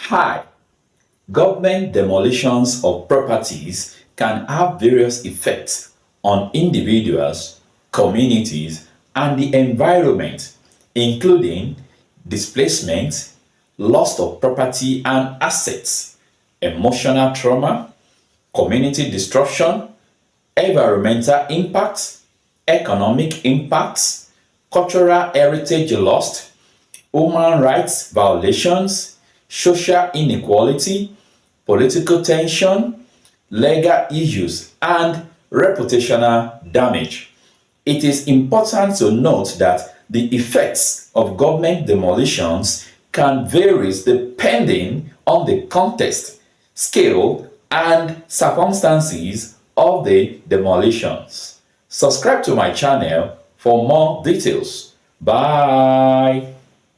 Hi. Government demolitions of properties can have various effects on individuals, communities, and the environment, including displacement, loss of property and assets, emotional trauma, community destruction, environmental impacts, economic impacts, cultural heritage lost, human rights violations, social inequality, political tension, legal issues, and reputational damage. It is important to note that the effects of government demolitions can vary depending on the context, scale, and circumstances of the demolitions. Subscribe to my channel for more details. Bye.